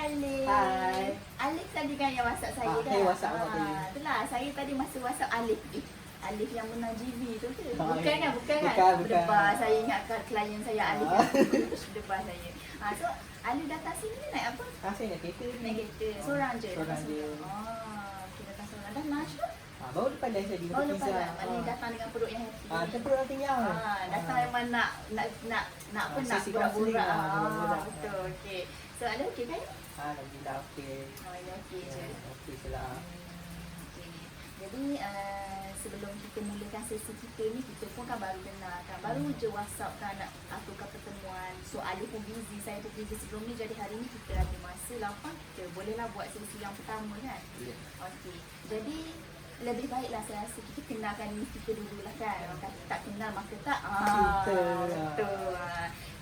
Alif. Hai. Alif tadi kan yang WhatsApp saya kan? Saya WhatsApp awak tadi. Itulah, saya tadi masih WhatsApp Alif. Alif yang menang GV tu ke? Oh, Bukan ya. kan? Bukan kan? Bukan. Berdebar, saya ingatkan klien saya Alif. Berdebar saya. So, Alif datang sini naik apa? Saya naik kereta ni. Naik kereta. Seorang je? Seorang je. Kita datang seorang. Dah lunch ke? Baru lepas lunch tadi Oh, makan lepas pizza. lah. Maknanya datang dengan perut yang happy. Tempat orang kenyang. Datang memang nak apa, nak Sesi borak-borak. counselling lah, Betul, okey. So, ada okey kan? Alhamdulillah okey. Oh, ya okey je. Okey je lah. Okay. Jadi sebelum kita mulakan sesi kita ni, kita pun kan baru kenal kan. Baru je WhatsApp kan nak aturkan pertemuan. So Alif pun busy, saya pun busy sebelum ni. Jadi hari ni kita ada masa lapang, kita bolehlah buat sesi yang pertama kan. Ya. Okey. Jadi lebih baiklah saya rasa kita kenalkan diri kita dulu lah kan. Orang kata tak kenal maka tak Cinta. betul.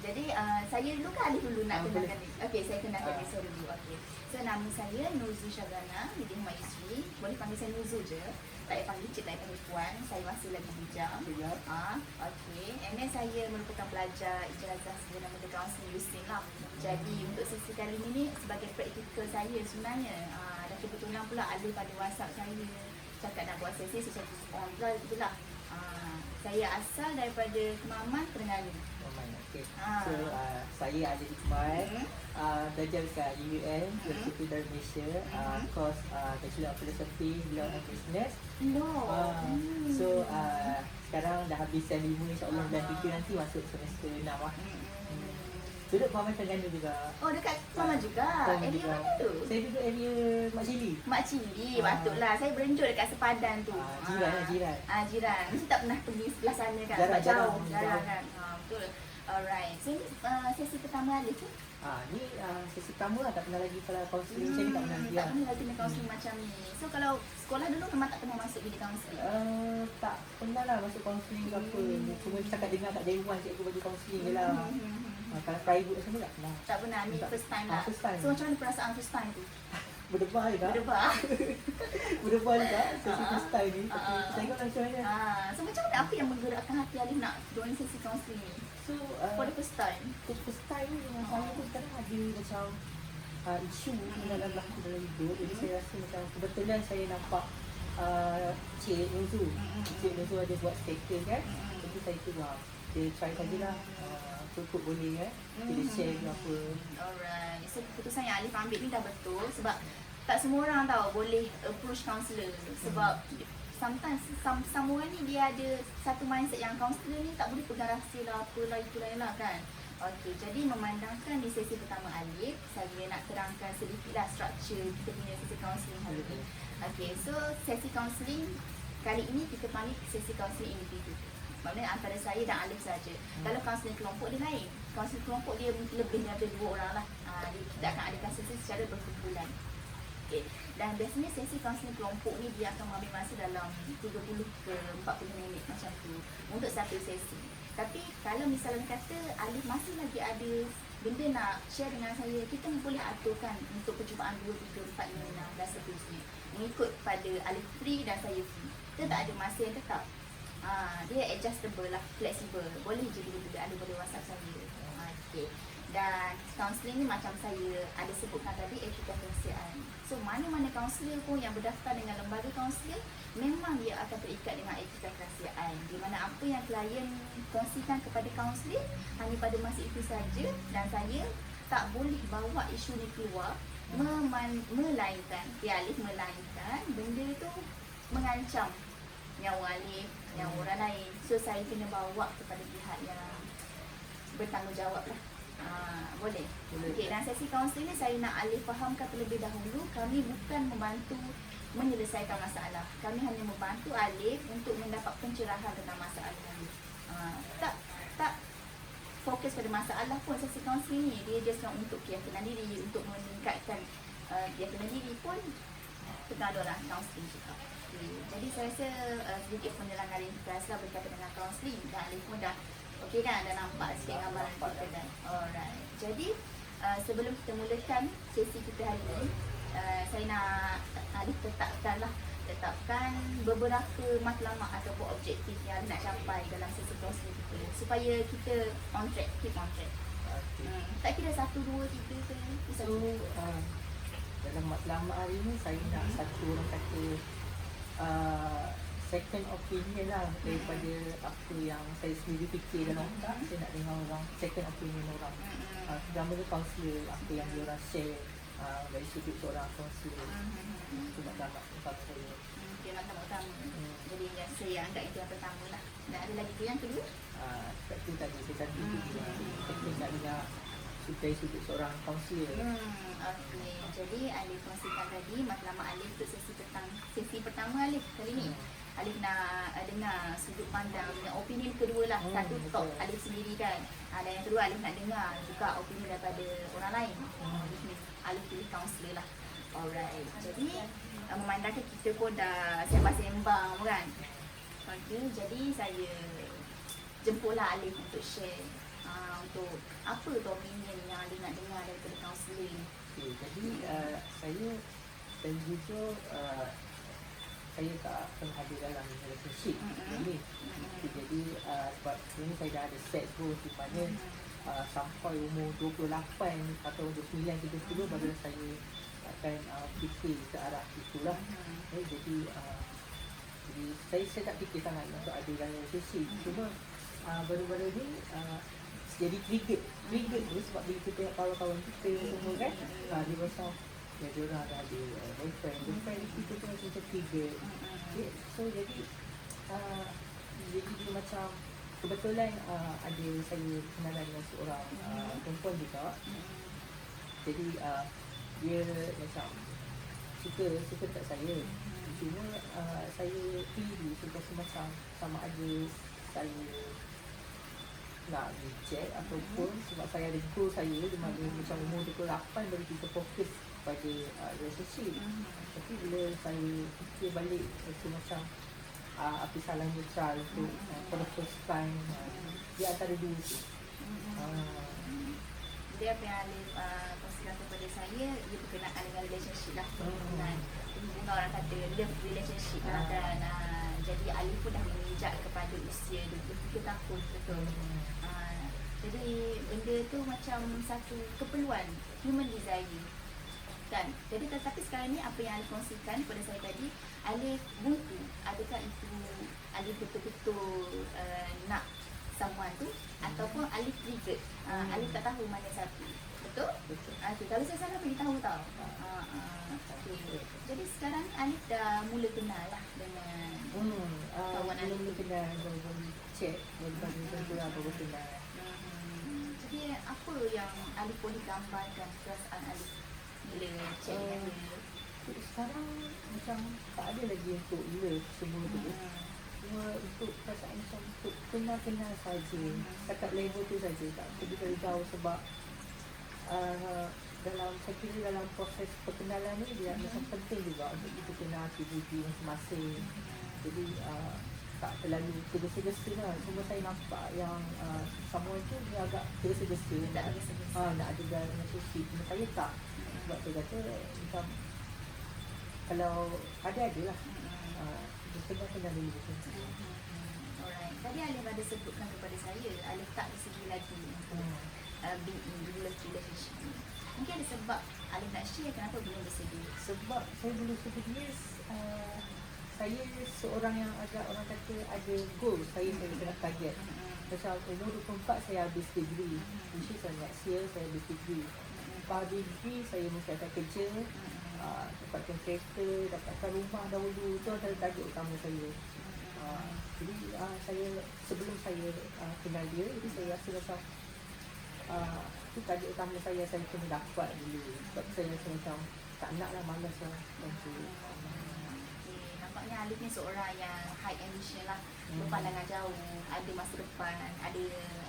Jadi saya dulu kan Alif dulu nak Boleh. kenalkan diri. Okey, saya kenalkan diri saya dulu. Okey. So nama saya Nuzu Syagana binti Ahmad Yusri. Boleh panggil saya Nuzu je. Tak payah panggil cik, tak payah panggil puan. Saya masih lagi bujang. Ya. Okey. And then saya merupakan pelajar ijazah sarjana Mental Counselling USIM lah. Jadi untuk sesi kali ni sebagai praktikal saya sebenarnya. Dan kebetulan pula Alif pada WhatsApp saya cakap nak buat sesi sesuatu online itulah. Saya asal daripada Kemaman, Terengganu. Okay. So saya ada di Kemal, belajar dekat UUN, Universiti dari Malaysia, course Bachelor of Philosophy, Law and Business. So sekarang dah habis sem 5, insyaAllah bulan 3 nanti masuk semester 6 lah. Duduk Kemaman Terengganu juga. Oh, dekat Kemaman juga. Area mana tu? Saya duduk area Mak Cili. Mak Cili, patutlah. Saya berenjuk dekat Sepadan tu. Jiran lah, jiran. Jiran. Mesti tak pernah pergi sebelah sana kan? Jarang kan? Betul. Alright. So ni sesi pertama Alif tu? Ni sesi pertama lah, tak pernah lagi kalau kaunseling, saya tak pernah lagi. Tak pernah lagi kaunseling macam ni. So kalau sekolah dulu memang tak pernah masuk bilik kaunseling? Tak pernah lah masuk kaunseling ke apa. Cuma setakat dengar kat Dewan cikgu bagi kaunseling je lah. Kalau private semua tak pernah. Tak pernah, ni first time lah. First time. So macam mana perasaan first time tu? Berdebar juga. Berdebar juga sesi first time ni. Saya ingat macam mana. So macam mana, apa yang menggerakkan hati Alif nak join sesi kaunseling ni? So For the first time? First time ni dengan saya tu sekarang ada macam isu dalam berlaku dalam hidup. Jadi saya rasa macam kebetulan saya nampak Cik Nuzu. Cik Nuzu ada buat status kan. Jadi saya tu dia try sajalah. Cukup boleh kan. Kita share ke apa. Alright. So keputusan yang Alif ambil ni dah betul sebab tak semua orang tahu boleh approach counselor. Sebab sometimes some orang ni dia ada satu mindset yang counselor ni tak boleh pegang rahsia lah, apalah itulah lah kan. Okey, jadi memandangkan di sesi pertama Alif, saya nak terangkan sedikitlah struktur kita punya sesi counselling hari ni. Okey, so sesi counselling kali ini kita panggil sesi counselling individu. Maknanya antara saya dan Alif saja. Kalau kaunseling kelompok dia lain. Kaunseling kelompok dia lebih daripada 2 orang lah. Kita akan adakan sesi secara berkumpulan. Okay. Dan biasanya sesi kaunseling kelompok ni dia akan mengambil masa dalam 30 ke 40 minit macam tu untuk satu sesi. Tapi kalau misalnya kata Alif masih lagi ada benda nak share dengan saya, kita boleh aturkan untuk perjumpaan 2, 3, 4, 5, 6 dan seterusnya. Mengikut pada Alif free dan saya free. Kita tak ada masa yang tetap. Dia adjustable lah, flexible. Boleh je bila-bila ada boleh WhatsApp saya. Okay. Dan counselling ni macam saya ada sebutkan tadi, etika kerahsiaan. So mana-mana kaunselor pun yang berdaftar dengan lembaga kaunselor, memang dia akan terikat dengan etika kerahsiaan. Di mana apa yang klien kongsikan kepada kaunselor hanya pada masa itu saja, dan saya tak boleh bawa isu ni keluar melainkan benda tu mengancam nyawa Alif, nyawa orang lain. So saya kena bawa kepada pihak yang bertanggungjawab lah. Boleh. Okey, dan sesi kaunseling ni saya nak Alif fahamkan terlebih dahulu, kami bukan membantu menyelesaikan masalah. Kami hanya membantu Alif untuk mendapat pencerahan tentang masalah Alif. Tak fokus pada masalah pun sesi kaunseling ni. Dia just untuk keyakinan diri, untuk meningkatkan keyakinan diri pun tengah ada orang kaunseling juga. Jadi saya rasa sedikit penerangan ringkas lah berkaitan dengan kaunseling, dan Alif pun dah okey kan, dah nampak sikit gambaran kita kan. Alright. Jadi sebelum kita mulakan sesi kita hari ini, saya nak Alif tetapkan beberapa matlamat ataupun objektif yang nak capai dalam sesi kaunseling kita supaya kita on track, keep on track. Okay. Tak kira 1, 2, 3 ke? So, dalam matlamat hari ni saya nak satu orang kata second opinion lah daripada apa yang saya sendiri fikir dalam otak. Saya nak dengar orang second opinion orang. Pertama tu kaunselor, apa yang dia orang share dari sudut seorang kaunselor. Itu matlamat utama saya. Dia matlamat utama. Jadi yang saya anggap itu yang pertama lah. Dan ada lagi tu yang kedua? Sebab tu tadi saya tadi saya nak dengar dari sudut seorang kaunselor. Okey. Jadi Alif kongsikan tadi matlamat Alif untuk sesi pertama Alif kali ni. Alif nak dengar sudut pandang dengan opinion kedua lah. Satu top Alif sendiri kan. Dan yang kedua Alif nak dengar juga opinion daripada orang lain. Alif pilih kaunselor lah. Alright. Jadi memandangkan kita pun dah sembang-sembang kan. Okey. Jadi saya jemputlah Alif untuk share untuk apa tu opinion yang Alif nak dengar daripada kaunselor ni. Okay, jadi saya jujur saya tak pernah ada dalam relationship ni. Jadi sebab sebenarnya saya dah ada set goals di mana sampai umur 28 atau 29, 30 baru saya akan fikir ke arah itulah. Jadi saya tak fikir sangat untuk ada dalam relationship. Cuma baru-baru ni jadi trigger tu sebab bila kita tengok kawan-kawan kita semua kan, dia macam ya dia orang dah ada boyfriend kita tu macam trigger. So jadi dia macam kebetulan ada saya kenalan dengan seorang perempuan juga. Jadi dia macam suka dekat saya. Cuma saya pilih rasa macam sama ada saya nak reject ataupun sebab saya ada goal saya di mana macam umur 28 baru kita fokus pada relationship. Tapi bila saya fikir balik macam apa salahnya try untuk for the first time dia antara dua tu. Dia apa yang Alif kongsikan kepada saya, ia berkenaan dengan relationship lah. Hubungan orang kata love relationship lah kan. Jadi Alif pun dah menginjak kepada usia 23 tahun betul. Jadi benda tu macam satu keperluan, human desire kan. Jadi tetapi sekarang ni apa yang Alif kongsikan kepada saya tadi, Alif buntu adakah itu Alif betul-betul nak someone tu ataupun Alif triggered. Alif tak tahu mana satu. Betul? Okay, kalau saya salah beritahu tau. Okay. Jadi sekarang Alif dah mula kenal lah dengan kawan Alif. Mula kenal, baru check, baru kenal. Jadi apa yang Alif boleh gambarkan perasaan Alif bila check dengan dia? Sekarang macam tak ada lagi untuk love semua tu. Cuma untuk perasaan macam untuk kenal-kenal saja. Setakat level tu saja, tak pergi terlalu jauh sebab saya kira dalam proses perkenalan ni dia macam penting juga untuk kita kenal aktiviti masing-masing. Jadi tak terlalu tergesa-gesa lah. Cuma saya nampak yang someone tu dia agak tergesa-gesa nak ada dalam relationship. Saya tak. Sebab saya kata macam kalau ada lah. Dia kena dulu. Alright. Tadi Alif ada sebutkan kepada saya, Alif tak bersedia lagi untuk being in relationship ni. Mungkin ada sebab Alif nak share kenapa belum bersedia. Sebab saya belum sedia. Saya seorang yang agak orang kata ada goal. Saya kena target. Macam umur 24 saya habis degree. Which is next year saya habis degree. Lepas degree saya mesti akan kerja. Dapatkan kereta, dapatkan rumah dahulu. Itu adalah target utama saya. Jadi saya sebelum saya kenal dia, jadi saya rasa macam itu target utama saya kena dapat dulu. Sebab saya rasa macam tak nak lah, malas lah. Nampaknya Alif ni seorang yang high ambition lah, berpandangan jauh, ada masa depan, ada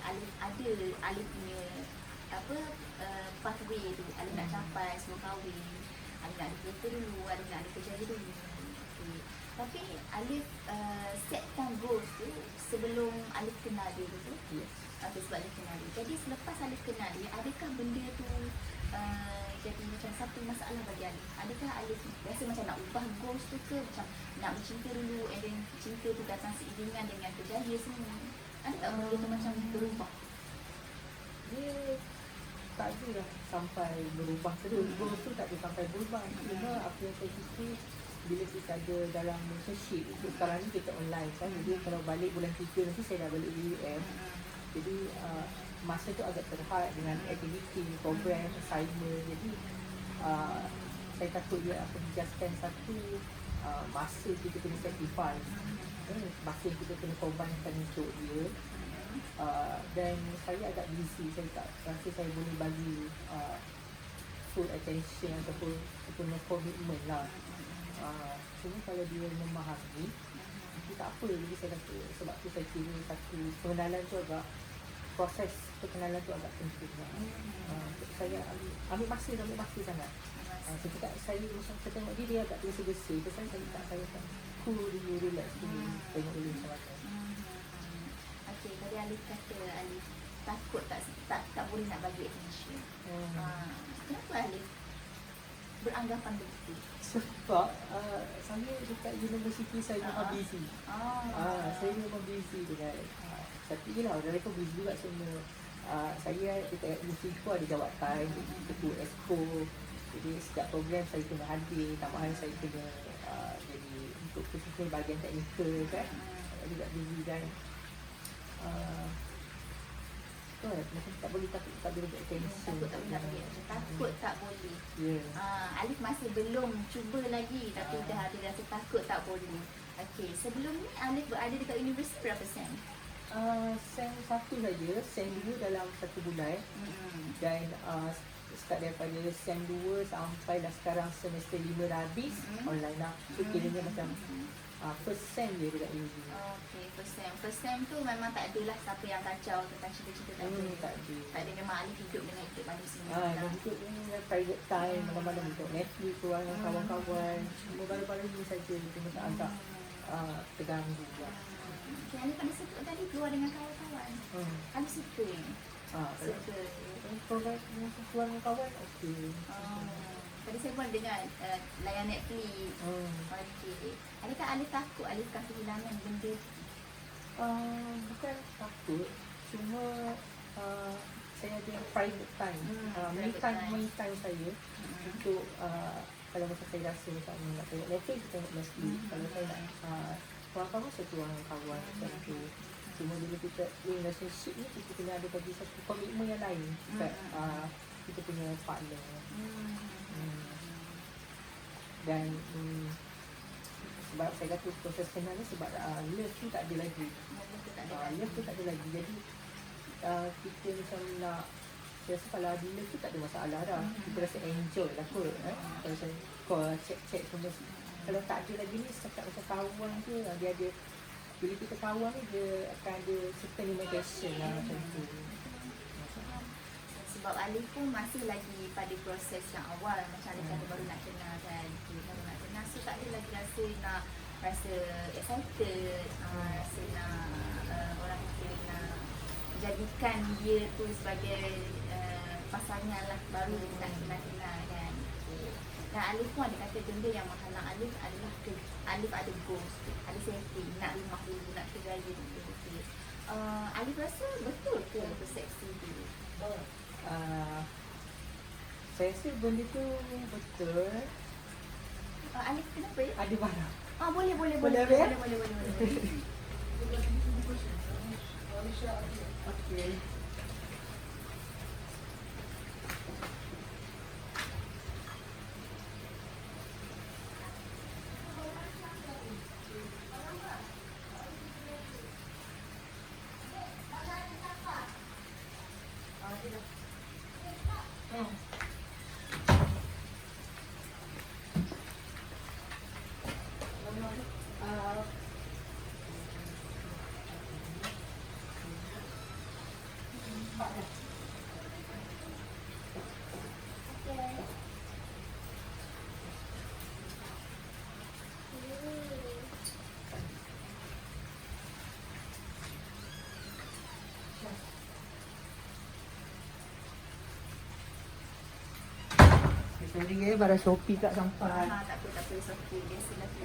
Alif punya pathway tu, Alif nak capai sebelum kahwin, Alif nak ada kereta dulu, Alif nak ada kerja dulu. Tapi Alif setkan goals tu sebelum Alif kenal dia tu. Sebab Alif kenal dia. Jadi selepas Alif kenal dia, adakah benda tu jadi macam satu masalah bagi Alif? Adakah Alif rasa macam nak ubah goals tu ke? Macam nak bercinta dulu and then cinta tu datang seiringan dengan berjaya semua? Ada tak benda tu macam berubah? Dia tak ada lah sampai berubah terus. Goals tu tak ada sampai berubah. Cuma apa yang saya fikir, bila kita ada dalam relationship, sekarang ni kita online kan. Jadi kalau balik bulan 3 nanti saya dah balik di US. Jadi masa tu agak terhad dengan aktiviti, program, assignment. Jadi saya takut dia akan adjustkan satu masa kita kena sacrifice, masa yang kita kena korbankan untuk dia. Dan saya agak busy, saya tak rasa saya boleh bagi full attention ataupun komitmen lah. Cuma kalau dia memahami, itu tak apa. Jadi saya kata, sebab tu saya kira satu pengenalan tu agak, proses perkenalan tu agak penting lah. Saya ambil masa sangat. Setiap saya macam saya tengok dia agak tergesa-gesa. Itu saya tak cool dulu, relax dulu, tengok dulu macam mana. Okay, tadi Alif kata Alif takut tak boleh nak bagi attention. Kenapa Alif beranggapan begitu? Sebab saya dekat universiti saya memang busy. Saya memang busy dengan tapi je lah, orang lain pun busy juga semua. Saya dekat universiti pun ada jawatan, ketua exco. Jadi setiap program saya kena hadir, tambahan saya kena jadi untuk khususnya bahagian teknikal kan. Juga busy dan macam tak boleh takut tak boleh get attention. Takut tak boleh. Yeah. Alif masih belum cuba lagi tapi dah ada rasa takut tak boleh. Okey, sebelum ni Alif berada dekat universiti berapa sen? Sem 1 saja, sem 2 dalam 1 bulan. Dan start daripada sem 2 sampai dah sekarang semester 5 dah habis, online lah. So kiranya macam first sem je dekat UV. Okay, first sem tu memang tak adalah siapa yang kacau tentang cerita-cerita tak ada. Tak ada, memang Alif hidup dengan hidup manusia. Hidup dengan private time, malam-malam untuk Netflix, keluar dengan kawan-kawan. Cuma baru-baru ni saja, cuma tak agak terganggu lah. Okay, Alif ada suka tadi keluar dengan kawan-kawan. Alif suka ni. Suka. Kalau keluar dengan kawan, okey. Tadi saya pun dengar layan Netflix. Okey. Adakah Alif takut Alif akan kehilangan benda? Bukan takut. Cuma saya ada private time. Me time saya untuk kalau macam saya rasa macam nak tengok Netflix, tengok Netflix. Kalau saya nak kawan-kawan, saya keluar dengan kawan macam tu. Cuma bila kita relationship ni, kita kena ada bagi satu komitmen yang lain dekat kita punya partner. Dan sebab saya kata proses kenal ni sebab love tu tak ada lagi. Love tu tak ada lagi. Jadi kita macam nak, saya rasa kalau ada love tu tak ada masalah dah. Kita rasa enjoy lah kot. Kalau saya call, check semua. Kalau tak ada lagi ni, cakap macam kawan tu, dia ada, bila kita kawan ni, dia akan ada certain limitation lah macam tu. Sebab Alif pun masih lagi pada proses yang awal. Macam Alif kata baru nak kenal kan. Baru nak kenal, so tak ada lagi rasa excited, rasa nak orang kata nak jadikan dia tu sebagai pasangan lah, baru nak kenal kan. Dan Alif pun ada kata benda yang menghalang Alif adalah Alif ada goals, ada setting, nak rumah dulu, nak kerjaya dulu. Alif rasa betul ke persepsi tu? Saya rasa benda tu betul. Alif kenapa ya? Ada barang. Boleh. Okey. Sorry barang Shopee tak sampai. Tak apa, biasalah tu.